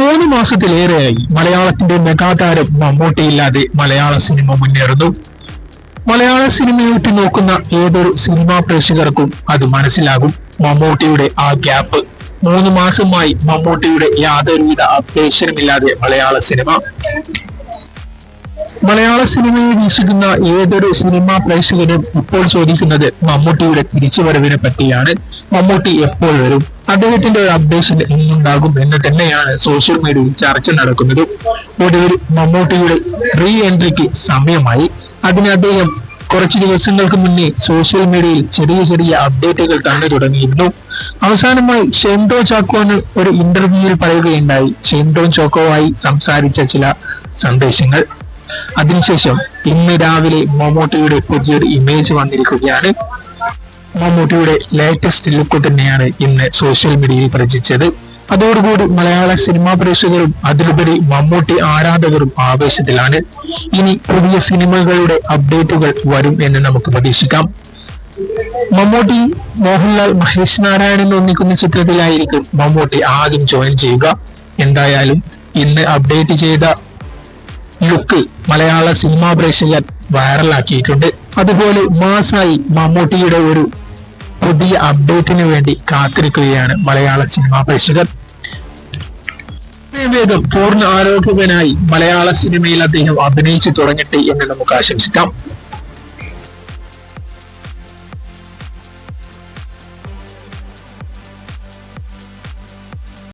3 മാസത്തിലേറെയായി മലയാളത്തിന്റെ മെഗാതാരം മമ്മൂട്ടിയില്ലാതെ മലയാള സിനിമ മുന്നേറുന്നു. മലയാള സിനിമയെ ഉറ്റുനോക്കുന്ന ഏതൊരു സിനിമാ പ്രേക്ഷകർക്കും അത് മനസ്സിലാകും. മമ്മൂട്ടിയുടെ ആ ഗ്യാപ്പ് 3 മാസമായി മമ്മൂട്ടിയുടെ യാതൊരുവിധ അപ്ഡേഷനുമില്ലാതെ മലയാള സിനിമയെ വീക്ഷിക്കുന്ന ഏതൊരു സിനിമാ പ്രേക്ഷകരും ഇപ്പോൾ ചോദിക്കുന്നത് മമ്മൂട്ടിയുടെ തിരിച്ചുവരവിനെ പറ്റിയാണ്. മമ്മൂട്ടി എപ്പോൾ വരും, അദ്ദേഹത്തിന്റെ ഒരു അപ്ഡേഷൻ എന്നുണ്ടാകും എന്ന് തന്നെയാണ് സോഷ്യൽ മീഡിയയിൽ ചർച്ച നടക്കുന്നത്. ഒടുവിൽ മമ്മൂട്ടിയുടെ റീ എൻട്രിക്ക് സമയമായി. അതിന് അദ്ദേഹം കുറച്ചു ദിവസങ്ങൾക്ക് മുന്നേ സോഷ്യൽ മീഡിയയിൽ ചെറിയ അപ്ഡേറ്റുകൾ തന്നു തുടങ്ങിയിരുന്നു. അവസാനമായി ഷെൻഡോ ചാക്കോന് ഒരു ഇന്റർവ്യൂവിൽ പറയുകയുണ്ടായി ഷെൻഡോ ചാക്കോവായി സംസാരിച്ച ചില സന്ദേശങ്ങൾ. അതിനുശേഷം ഇന്ന് രാവിലെ മമ്മൂട്ടിയുടെ പുതിയൊരു ഇമേജ് വന്നിരിക്കുകയാണ്. മമ്മൂട്ടിയുടെ ലേറ്റസ്റ്റ് ലുക്ക് തന്നെയാണ് ഇന്ന് സോഷ്യൽ മീഡിയയിൽ പ്രചരിച്ചത്. അതോടുകൂടി മലയാള സിനിമാ പ്രേക്ഷകരും അതിലുപരി മമ്മൂട്ടി ആരാധകരും ആവേശത്തിലാണ്. ഇനി പുതിയ സിനിമകളുടെ അപ്ഡേറ്റുകൾ വരും എന്ന് നമുക്ക് പ്രതീക്ഷിക്കാം. മമ്മൂട്ടി, മോഹൻലാൽ, മഹേഷ് നാരായണൻ ഒന്നിക്കുന്ന ചിത്രത്തിലായിരിക്കും മമ്മൂട്ടി ആദ്യം ജോയിൻ ചെയ്യുക. എന്തായാലും ഇന്ന് അപ്ഡേറ്റ് ചെയ്ത ലുക്ക് മലയാള സിനിമാ പ്രേക്ഷകർ വൈറലാക്കിയിട്ടുണ്ട്. അതുപോലെ മാസായി മമ്മൂട്ടിയുടെ ഒരു പുതിയ അപ്ഡേറ്റിന് വേണ്ടി കാത്തിരിക്കുകയാണ് മലയാള സിനിമാ പ്രേക്ഷകർ. വേഗം പൂർണ്ണ ആരോഗ്യവാനായി മലയാള സിനിമയിൽ അദ്ദേഹം അഭിനയിച്ചു തുടങ്ങട്ടെ എന്ന് നമുക്ക് ആശംസിക്കാം.